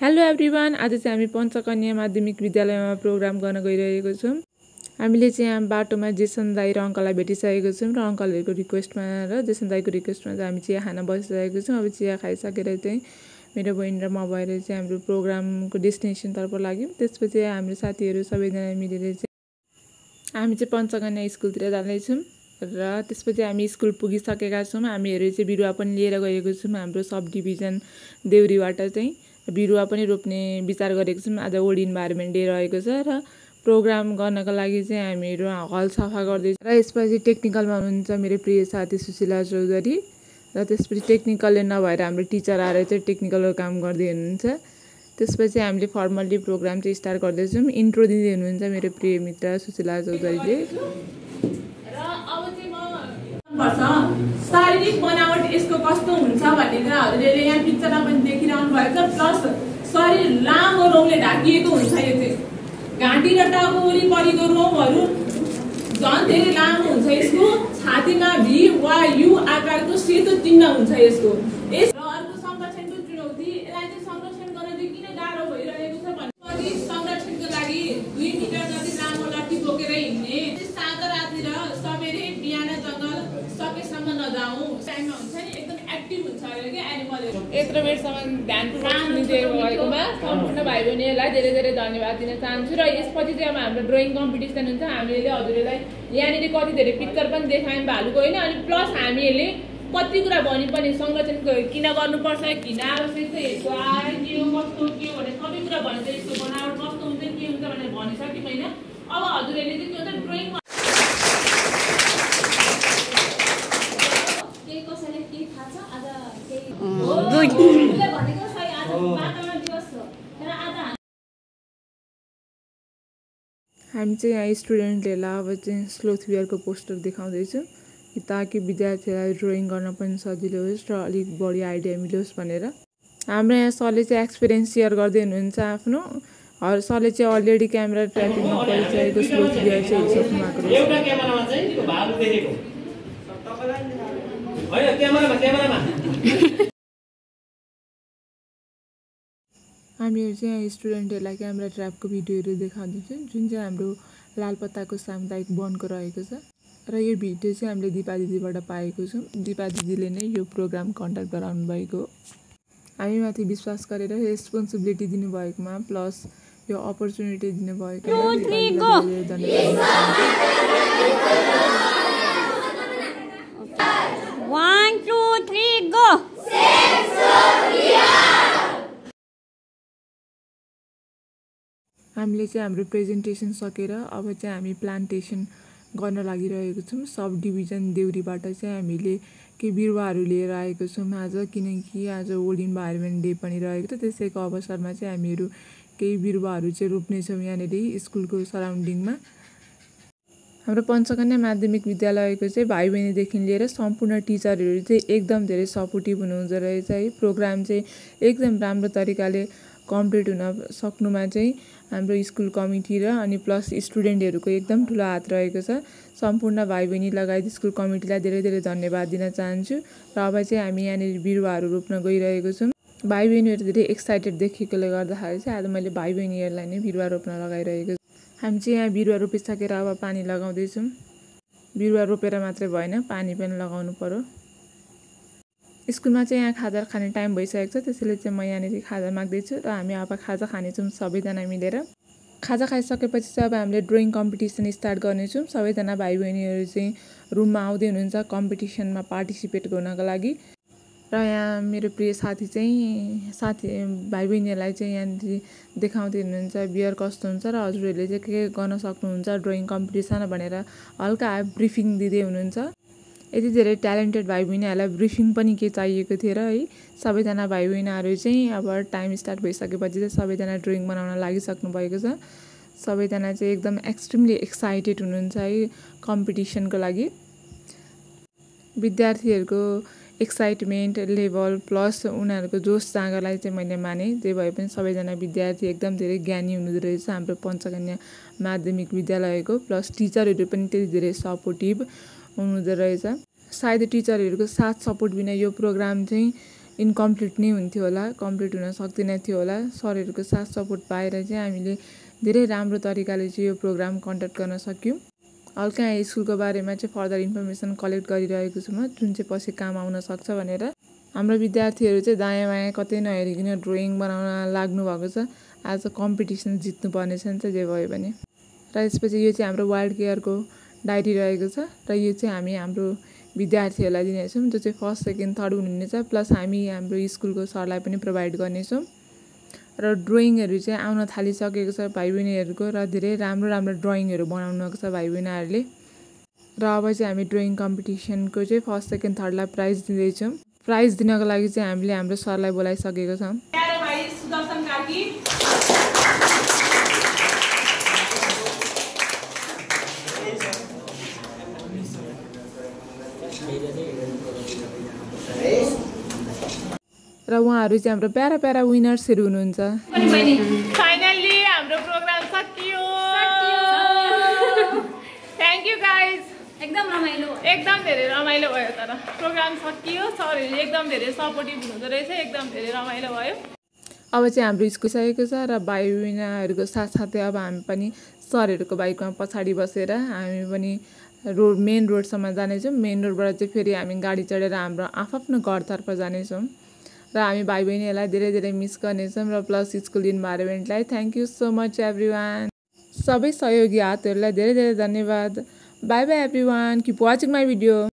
Hello everyone, आज चाहिँ हामी पञ्चकन्या माध्यमिक विद्यालयमा प्रोग्राम गर्न गइरहेको छौँ। हामीले चाहिँ यहाँ बाटोमा जेसन दाई र अङ्कललाई भेटिसकेको छौँ र अङ्कलहरूको रिक्वेस्टमा र जेसन दाईको रिक्वेस्टमा चाहिँ हामी चिया खान बसिसकेको छौँ। अब चिया खाइसकेर चाहिँ मेरो बहिनी र म भएर चाहिँ हाम्रो प्रोग्रामको डेस्टिनेसनतर्फ लाग्यौँ। त्यसपछि हाम्रो साथीहरू सबैजना मिलेर चाहिँ हामी चाहिँ पञ्चकन्या स्कुलतिर जाँदैछौँ र त्यसपछि हामी स्कुल पुगिसकेका छौँ। हामीहरू चाहिँ बिरुवा पनि लिएर गएको छौँ। हाम्रो सब डिभिजन देउरीबाट चाहिँ बिरुवा पनि रोप्ने विचार गरेको छौँ। आज वर्ल्ड इन्भाइरोमेन्ट डे रहेको छ र प्रोग्राम गर्नको लागि चाहिँ हामीहरू हल सफा गर्दैछौँ। र यसपछि टेक्निकलमा हुनुहुन्छ मेरो प्रिय साथी सुशीला चौधरी र त्यसपछि टेक्निकलले नभएर हाम्रो टिचर आएर चाहिँ टेक्निकलको काम गर्दै हुनुहुन्छ। त्यसपछि हामीले फर्मल्ली प्रोग्राम चाहिँ स्टार्ट गर्दैछौँ। इन्ट्रो दिँदै हुनुहुन्छ मेरो प्रिय मित्र सुशीला चौधरीले। शारीरिक बनावट यसको कस्तो हुन्छ भन्ने कुराहरूले यहाँ पिक्चरमा पनि देखिरहनु भएको छ। प्लस शरीर लामो रोगले ढाकिएको हुन्छ। यो चाहिँ घाँटी र टाउको वरिपरिको रोगहरू झन् धेरै लामो हुन्छ। यसको छातीमा भी वा यु आकारको सेतो चिन्ह हुन्छ। यसको अर्को संरक्षणको चुनौती, यसलाई चाहिँ संरक्षण गर्न चाहिँ किन गाह्रो भइरहेको छ भने संरक्षणको लागि 2 मिटर जति लामो लाठी बोकेर हिँड्ने, साँझ राति र सबेरे बिहान जङ्गल सकेसम्म नजाउँ टाइममा हुन्छ नि, एकदम एक्टिभ हुन्छ अरे के एनिमलहरू। यत्रो बेरसम्म ध्यानपूर्वक सुनिदिएको भएकोमा सम्पूर्ण भाइ बहिनीहरूलाई धेरै धेरै धन्यवाद दिन चाहन्छु। र यसपछि चाहिँ अब हाम्रो ड्रइङ कम्पिटिसन हुन्छ। हामीले हजुरहरूलाई यहाँनिर कति धेरै पिक्चर पनि देखायौँ भालुको होइन, अनि प्लस हामीहरूले कति कुरा भनि पनि संरक्षण किन गर्नुपर्छ, किन आवश्यक छ, यसको आय के हो, कस्तो के हो भनेर सबै कुरा भनेर यसको बनावट कस्तो हुन्छ के हुन्छ भनेर भनिसक्यौँ होइन। अब हजुरहरूले चाहिँ के हुन्छ ड्रइङ हामी चाहिँ यहाँ स्टुडेन्टहरूलाई अब चाहिँ स्लोथ बियरको पोस्टर देखाउँदैछौँ ताकि विद्यार्थीलाई ड्रइङ गर्न पनि सजिलो होस् र अलिक बढी आइडिया मिलोस् भनेर। हाम्रो यहाँ सरले चाहिँ एक्सपिरियन्स सेयर गर्दै हुनुहुन्छ आफ्नो। सरले चाहिँ अलरेडी क्यामेरा ट्र्याकिङमा परिचयको स्लोथ बियर चाहिँ हेरिसक्नु भएको रहेछ। हामीहरू चाहिँ यहाँ स्टुडेन्टहरूलाई क्यामेरा ट्र्यापको भिडियोहरू देखाउँदैछौँ जुन चाहिँ हाम्रो लालपत्ताको सामुदायिक वनको रहेको छ। र यो भिडियो चाहिँ हामीले दिपा दिदीबाट पाएको छौँ। दिपा दिदीले नै यो प्रोग्राम कन्डक्ट गराउनु भएको। हामीमाथि विश्वास गरेर रेस्पोन्सिबिलिटी दिनुभएकोमा प्लस यो अपर्च्युनिटी दिनुभएकोमा हामीले चाहिँ हाम्रो प्रेजेन्टेसन सकेर अब चाहिँ हामी प्लान्टेसन गर्न लागिरहेको छौँ। सब डिभिजन देउरीबाट चाहिँ हामीले केही बिरुवाहरू लिएर आएको छौँ आज, किनकि आज वर्ल्ड इन्भाइरोमेन्ट डे पनि रहेको छ। त्यसैको अवसरमा चाहिँ हामीहरू केही बिरुवाहरू चाहिँ रोप्नेछौँ यहाँनिर स्कुलको सराउन्डिङमा। हाम्रो पञ्चकन्या माध्यमिक विद्यालयको चाहिँ भाइ बहिनीदेखि लिएर सम्पूर्ण टिचरहरू चाहिँ एकदम धेरै सपोर्टिभ हुनुहुँदो रहेछ है। प्रोग्राम चाहिँ एकदम राम्रो तरिकाले कम्प्लिट हुन सक्नुमा चाहिँ हाम्रो स्कुल कमिटी र अनि प्लस स्टुडेन्टहरूको एकदम ठुलो हात रहेको छ। सम्पूर्ण भाइ बहिनी लगायत स्कुल कमिटीलाई धेरै धेरै धन्यवाद दिन चाहन्छु। र अब चाहिँ हामी यहाँनिर बिरुवाहरू रोप्न गइरहेको छौँ। भाइ बहिनीहरू धेरै एक्साइटेड देखेकोले गर्दाखेरि चाहिँ आज मैले भाइ बहिनीहरूलाई नै बिरुवा रोप्न लगाइरहेको छु। हामी चाहिँ यहाँ बिरुवा रोपिसकेर अब पानी लगाउँदैछौँ। बिरुवा रोपेर मात्रै भएन, पानी पनि लगाउनु पर्यो। स्कुलमा चाहिँ यहाँ खाजा खाने टाइम भइसकेको छ, त्यसैले चाहिँ म यहाँनिर खाजा माग्दैछु र हामी अब खाजा खानेछौँ सबैजना मिलेर। खाजा खाइसकेपछि चाहिँ अब हामीले ड्रइङ कम्पिटिसन स्टार्ट गर्नेछौँ। सबैजना भाइ बहिनीहरू चाहिँ रुममा आउँदै हुनुहुन्छ कम्पिटिसनमा पार्टिसिपेट गर्नको लागि। र यहाँ मेरो प्रिय साथी भाइ बहिनीहरूलाई चाहिँ यहाँनिर देखाउँदै हुनुहुन्छ बियर कस्तो हुन्छ र हजुरहरूले चाहिँ के गर्न सक्नुहुन्छ ड्रइङ कम्पिटिसन भनेर हल्का ब्रिफिङ दिँदै हुनुहुन्छ। यति धेरै ट्यालेन्टेड भाइ बहिनीहरूलाई ब्रिफिङ पनि के चाहिएको थियो र है। सबैजना भाइ बहिनीहरू चाहिँ अब टाइम स्टार्ट भइसकेपछि चाहिँ सबैजना ड्रइङ बनाउन लागिसक्नु भएको छ। सबैजना चाहिँ एकदम एक्सट्रिमली एक्साइटेड हुनुहुन्छ है कम्पिटिसनको लागि। विद्यार्थीहरूको एक्साइटमेन्ट लेभल प्लस उनीहरूको जोस जाँगरलाई चाहिँ मैले माने। जे भए पनि सबैजना विद्यार्थी एकदम धेरै ज्ञानी हुनुहुँदो रहेछ हाम्रो पञ्चकन्या माध्यमिक विद्यालयको। प्लस टिचरहरू पनि त्यति धेरै सपोर्टिभ हुनुहुँदो रहेछ। सायद टिचरहरूको साथ सपोर्ट बिना यो प्रोग्राम चाहिँ इन्कम्प्लिट नै हुन्थ्यो होला, कम्प्लिट हुन सक्दैन थियो होला। सरहरूको साथ सपोर्ट पाएर चाहिँ हामीले धेरै राम्रो तरिकाले चाहिँ यो प्रोग्राम कन्डक्ट गर्न सक्यौँ। हल्का यहाँ स्कुलको बारेमा चाहिँ फर्दर इन्फर्मेसन कलेक्ट गरिरहेको छु म, जुन चाहिँ पछि काम आउन सक्छ भनेर। हाम्रो विद्यार्थीहरू चाहिँ दायाँ बायाँ कतै नहेरिकन ड्रइङ बनाउन लाग्नु भएको छ। आज कम्पिटिसन जित्नुपर्ने छ नि त जे भयो भने। र यसपछि यो चाहिँ हाम्रो वाइल्ड केयरको डायरी रहेको छ र यो चाहिँ हामी हाम्रो विद्यार्थीहरूलाई दिनेछौँ, जो चाहिँ फर्स्ट सेकेन्ड थर्ड हुनुहुनेछ। प्लस हामी हाम्रो स्कुलको सरलाई पनि प्रोभाइड गर्नेछौँ। र ड्रइङहरू चाहिँ आउन थालिसकेको छ भाइ बहिनीहरूको, र धेरै राम्रो राम्रो ड्रइङहरू बनाउनु छ भाइ बहिनीहरूले। र अब चाहिँ हामी ड्रइङ कम्पिटिसनको चाहिँ फर्स्ट सेकेन्ड थर्डलाई प्राइज दिँदैछौँ। प्राइज दिनको लागि चाहिँ हामीले हाम्रो सरलाई बोलाइसकेको छौँ। र उहाँहरू चाहिँ हाम्रो प्यारा प्यारा विनर्सहरू हुनुहुन्छ। फाइनल्ली हाम्रो प्रोग्राम सकियो। Thank you guys. एकदम धेरै रमाइलो भयो। तर प्रोग्राम सकियो, सरहरूले एकदम धेरै सपोर्टिभ हुनुहुँदो रहेछ, एकदम धेरै रमाइलो भयो। अब चाहिँ हाम्रो स्कुल सकेको छ र भाइ बहिनीहरूको साथसाथै अब हामी पनि सरहरूको बाइकमा पछाडि बसेर हामी पनि मेन रोडसम्म जानेछौँ। मेन रोडबाट चाहिँ फेरि हामी गाडी चढेर हाम्रो आफ्नो घरतर्फ जानेछौँ। र हामी भाइ बहिनीहरूलाई धेरै धेरै मिस गर्नेछौँ। र प्लस स्कुल इन्भाइरोमेन्टलाई thank you so much everyone. सबै सहयोगी हातहरूलाई धेरै धेरै धन्यवाद। Bye bye everyone, keep watching my video.